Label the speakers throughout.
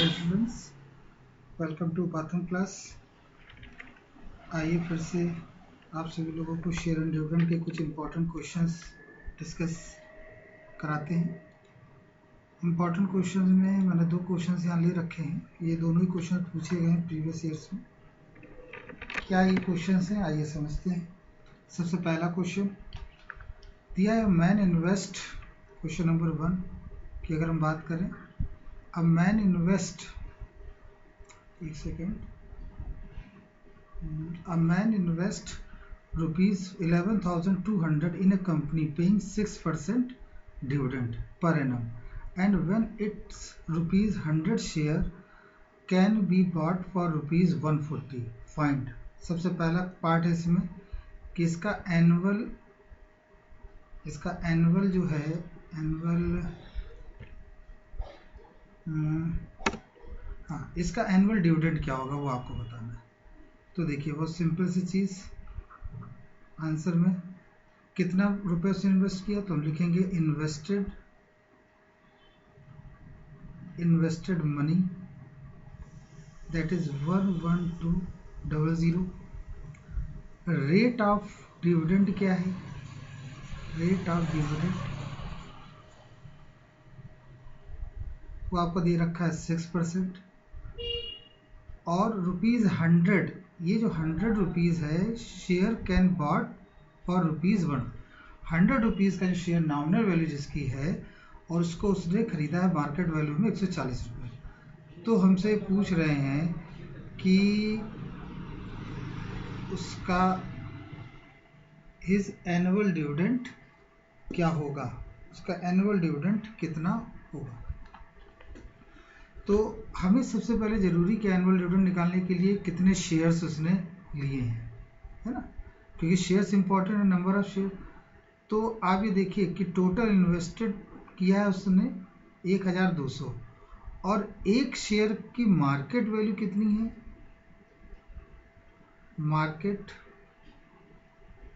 Speaker 1: Students, welcome to प्रथम class. आइए फिर से आप सभी लोगों को शेयर एंड डिविडेंड के कुछ इम्पोर्टेंट क्वेश्चंस डिस्कस कराते हैं। इम्पोर्टेंट क्वेश्चंस में मैंने दो क्वेश्चंस यहाँ ले रखे हैं। ये दोनों ही क्वेश्चन पूछे गए हैं प्रीवियस ईयर्स में। क्या ये क्वेश्चंस हैं, आइए समझते हैं। सबसे पहला क्वेश्चन दिया है, मैन इन्वेस्ट, क्वेश्चन नंबर 1 की अगर हम बात करें, अ मैन इन्वेस्ट, एक second, a man invest rupees 11,200 in a company paying 6% dividend per annum, and when its rupees 100 share can be bought for rupees 140. Find. सबसे पहला पार्ट है इसमें कि इसका एनुअल जो है, इसका एनुअल डिविडेंड क्या होगा वो आपको बताना है। तो देखिए बहुत सिंपल सी चीज़, आंसर में कितना रुपए से इन्वेस्ट किया तो हम लिखेंगे invested money, that is 11200। Rate of dividend क्या है, रेट ऑफ डिविडेंड वो आपको दे रखा है 6%, और रुपीज़ 100, ये जो 100 रुपीज़ है, share can bought for rupees 1। 100 rupees का जो शेयर नॉमिनल वैल्यू जिसकी है और उसको उसने खरीदा है मार्केट वैल्यू में 140 रुपये। तो हमसे पूछ रहे हैं कि उसका हिज एनुअल डिविडेंड क्या होगा, उसका एनुअल डिविडेंड कितना होगा। तो हमें सबसे पहले जरूरी कि एनुअल डिविडेंड निकालने के लिए कितने शेयर्स उसने लिए हैं, है ना, क्योंकि शेयर्स इंपॉर्टेंट है, नंबर ऑफ शेयर। तो आप ये देखिए कि टोटल इन्वेस्टेड किया है उसने 1200, और एक शेयर की मार्केट वैल्यू कितनी है, मार्केट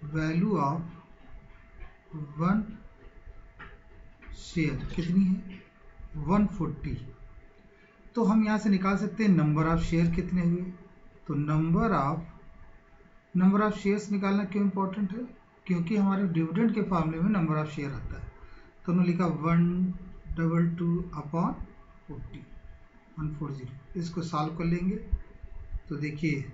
Speaker 1: वैल्यू ऑफ 1 शेयर कितनी है, 140। तो हम यहाँ से निकाल सकते हैं नंबर ऑफ शेयर कितने हुए। तो नंबर ऑफ शेयर्स निकालना क्यों इम्पोर्टेंट है, क्योंकि हमारे डिविडेंड के फॉर्मूले में नंबर ऑफ शेयर आता है। तो उन्होंने लिखा 122/40, 140। इसको सॉल्व कर लेंगे तो देखिए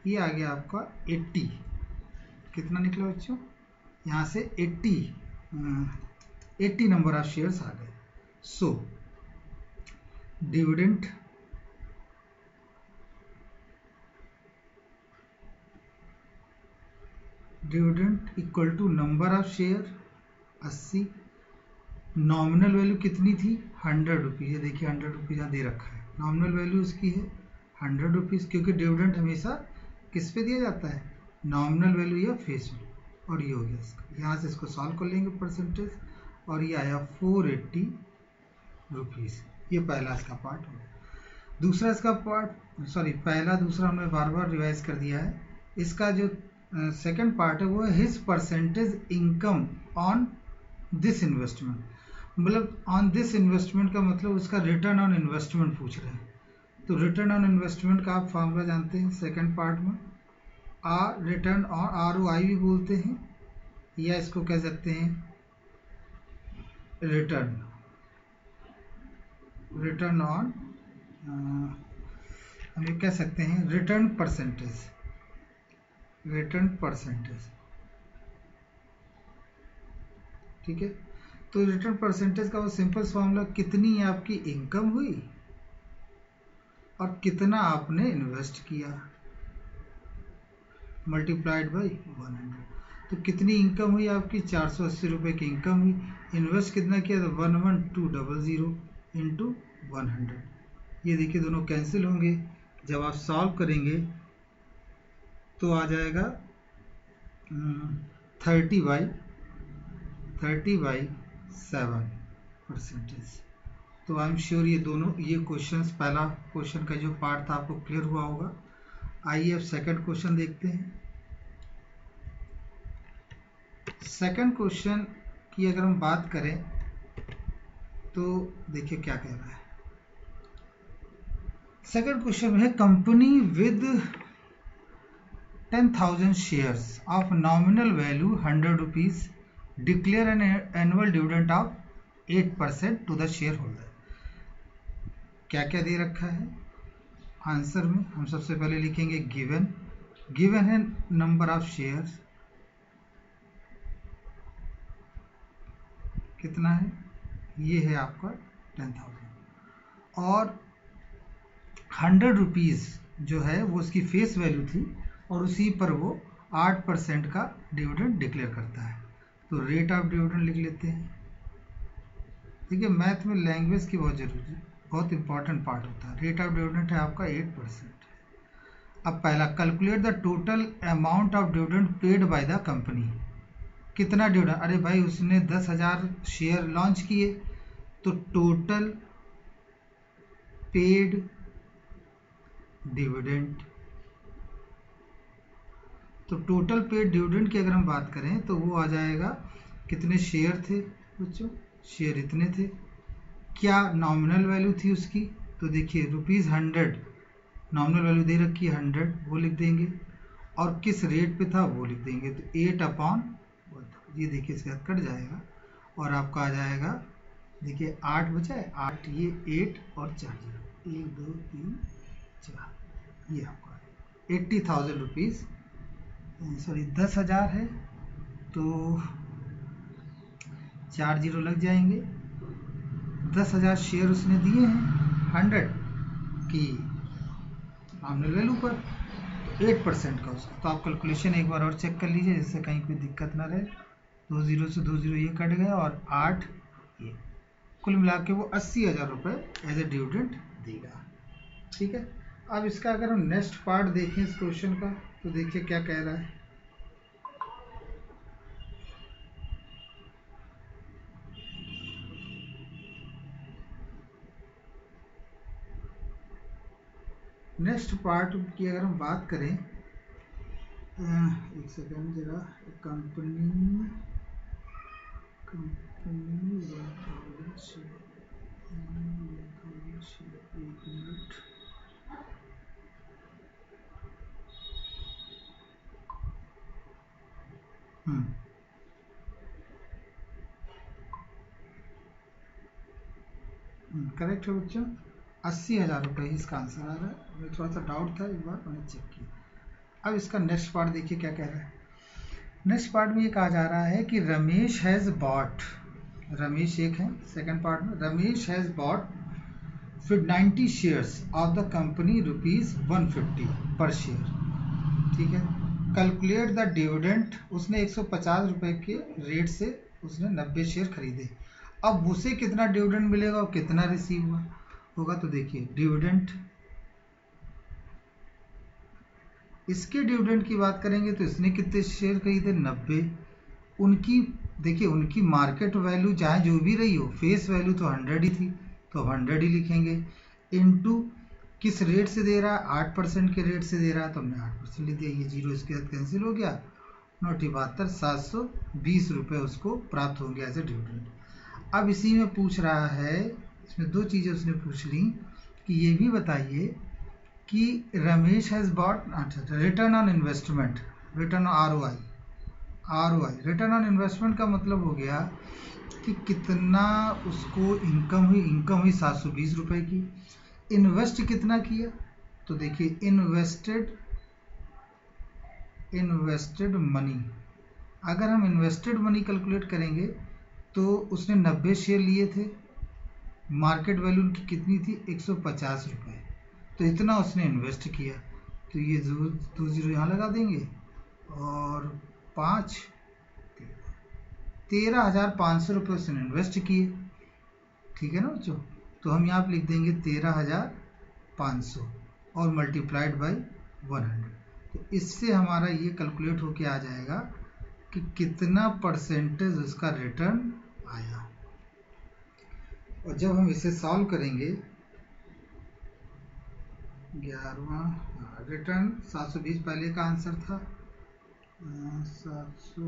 Speaker 1: ये आ गया आपका 80। कितना निकला बच्चों, यहाँ से 80 नंबर ऑफ शेयर्स आ गए। So dividend equal to number of share 80, nominal value कितनी थी 100 रुपीज़। ये देखिए 100 रुपीज़ यहाँ दे रखा है, नॉमिनल वैल्यू उसकी है 100 रुपीज़, क्योंकि डिविडेंड हमेशा किस पे दिया जाता है, नॉमिनल वैल्यू या फेस वैल्यू। और ये हो गया इसका, यहाँ से इसको सॉल्व कर लेंगे परसेंटेज, और ये आया 480 रुपीज़। ये पहला इसका पार्ट हो गया। दूसरा इसका पार्ट, सॉरी पहला दूसरा हमने बार बार रिवाइज कर दिया है। इसका जो सेकंड पार्ट है वो है his percentage income on this investment. मतलब ऑन दिस इन्वेस्टमेंट का मतलब उसका रिटर्न ऑन इन्वेस्टमेंट पूछ रहे हैं। तो रिटर्न ऑन इन्वेस्टमेंट का आप फॉर्मूला जानते हैं सेकंड पार्ट में, रिटर्न ऑन, ROI भी बोलते हैं, या इसको कह सकते हैं रिटर्न ऑन, हम ये कह सकते हैं रिटर्न परसेंटेज। ठीक है, तो रिटर्न परसेंटेज का वो सिंपल फॉर्मूला, कितनी आपकी इनकम हुई और कितना आपने इन्वेस्ट किया, मल्टीप्लाइड बाई 100। तो कितनी इनकम हुई आपकी, 480 रुपये की इनकम हुई, इन्वेस्ट कितना किया, तो 11200 इंटू 100। ये देखिए दोनों कैंसिल होंगे, जब आप सॉल्व करेंगे तो आ जाएगा 30/7 परसेंटेज। तो आई एम श्योर ये दोनों, ये क्वेश्चंस, पहला क्वेश्चन का जो पार्ट था आपको क्लियर हुआ होगा। आइए अब सेकंड क्वेश्चन देखते हैं। सेकंड क्वेश्चन की अगर हम बात करें तो देखिए क्या कह रहा है। सेकंड क्वेश्चन में है company with 10,000 shares of nominal value 100 rupees declare an annual dividend of 8% to the shareholder। क्या क्या दे रखा है आंसर में? हम सबसे पहले लिखेंगे गिवन है नंबर ऑफ शेयर्स कितना है, ये है आपका 10,000 और 100 रुपीज़ जो है वो उसकी फेस वैल्यू थी और उसी पर वो 8% का डिविडेंड डिक्लेयर करता है। तो रेट ऑफ डिविडेंड लिख लेते हैं। देखिए मैथ में लैंग्वेज की बहुत इंपॉर्टेंट पार्ट होता है। रेट ऑफ डिविडेंड है आपका 8%। अब पहला calculate the total amount of dividend paid by the company. कितना डिविडेंड? अरे भाई उसने 10,000 शेयर लॉन्च किए, तो टोटल पेड डिविडेंड, तो टोटल पेड डिविडेंड की अगर हम बात करें तो वो आ जाएगा कितने शेयर थे बच्चों, शेयर इतने थे। क्या नॉमिनल वैल्यू थी उसकी? तो देखिए ₹100 नॉमिनल वैल्यू दे रखी है 100, वो लिख देंगे और किस रेट पे था वो लिख देंगे। तो 8/, ये देखिए इसके साथ कट जाएगा और आपका आ जाएगा, देखिए 8 बचा है, 8 ये 8 और 4 0, 1 2 3 4, ये आपका 80,000 रुपीज़, सॉरी 10,000 है तो 4 0 लग जाएंगे। 10,000 शेयर उसने दिए हैं 100 की नॉमिनल वैल्यू पर, 8% का उसका। तो आप कैलकुलेशन एक बार और चेक कर लीजिए जिससे कहीं कोई दिक्कत ना रहे। 2 0 से 2 0 ये कट गया और 8 ये, कुल मिला के वो 80,000 रुपये एज ए डिविडेंड देगा। ठीक है। अब इसका अगर हम नेक्स्ट पार्ट देखें इस क्वेश्चन का, तो देखिए क्या कह रहा है। नेक्स्ट पार्ट की अगर हम बात करें, एक सेकेंड जरा, कंपनी एक मिनट, करेक्ट है बच्चों, 80,000 रुपये इसका आंसर आ रहा है। मुझे थोड़ा सा डाउट था, एक बार मैंने चेक किया। अब इसका नेक्स्ट पार्ट देखिए क्या कह रहा है। नेक्स्ट पार्ट में ये कहा जा रहा है कि रमेश हैज़ बॉट, रमेश एक है सेकंड पार्ट में, Ramesh has bot 90 shares of the company ₹150 पर शेयर। ठीक है। कैलकुलेट द डिविडेंड, उसने 150 रुपये के रेट से उसने 90 शेयर खरीदे। अब उसे कितना डिविडेंड मिलेगा और कितना रिसीव होगा? तो देखिए डिविडेंड, इसके डिविडेंड की बात करेंगे तो इसने कितने शेयर खरीदे? 90। उनकी देखिए उनकी मार्केट वैल्यू चाहे जो भी रही हो, फेस वैल्यू तो 100 ही थी, तो 100 ही लिखेंगे, इनटू किस रेट से दे रहा है? 8% के रेट से दे रहा है, तो हमने 8% लिख दिया। ये जीरो इसके साथ कैंसिल हो गया, 972 720 रुपये उसको प्राप्त होंगे एज ए डिविडेंड। अब इसी में पूछ रहा है, इसमें दो चीज़ें उसने पूछ ली कि ये भी बताइए कि Ramesh has bot, return on investment, return ROI, return on investment का मतलब हो गया कि कितना उसको इनकम हुई 720 रुपये की। इन्वेस्ट कितना किया? तो देखिए इन्वेस्टेड मनी, अगर हम इन्वेस्टेड मनी कैलकुलेट करेंगे तो उसने 90 शेयर लिए थे, मार्केट वैल्यू उनकी कितनी थी? 150 रुपये, तो इतना उसने इन्वेस्ट किया। तो ये 2 0 यहाँ लगा देंगे और 5 13,500 रुपये उसने इन्वेस्ट किए। ठीक है ना बच्चों, तो हम यहाँ पे लिख देंगे 13,500 और मल्टीप्लाइड बाई 100। तो इससे हमारा ये कैलकुलेट होके आ जाएगा कि कितना परसेंटेज उसका रिटर्न आया। और जब हम इसे सॉल्व करेंगे, 11वां रिटर्न 720 पहले का आंसर था, 700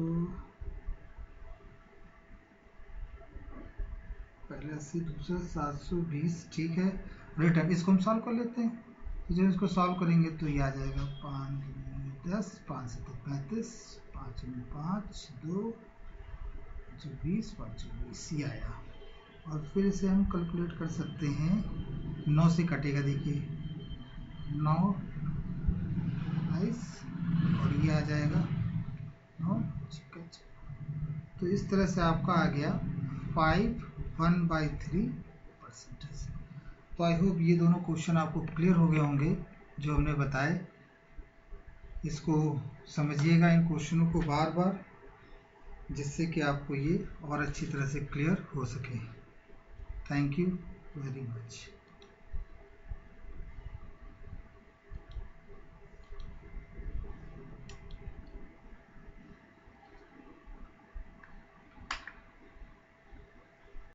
Speaker 1: पहले पहले 80 दूसरा 720, ठीक है। रिटर्न इसको हम सॉल्व कर लेते हैं। तो जब इसको सॉल्व करेंगे तो ये आ जाएगा 5 10, 5 से 35, 5 में 5 2 20, 5 20 ये आया। और फिर इसे हम कैलकुलेट कर सकते हैं, 9 से कटेगा, देखिए 9 22 और ये आ जाएगा 9 6। तो इस तरह से आपका आ गया 5/1/3%। तो आई होप ये दोनों क्वेश्चन आपको क्लियर हो गए होंगे जो हमने बताए। इसको समझिएगा इन क्वेश्चनों को बार बार, जिससे कि आपको ये और अच्छी तरह से क्लियर हो सके। Thank you very much.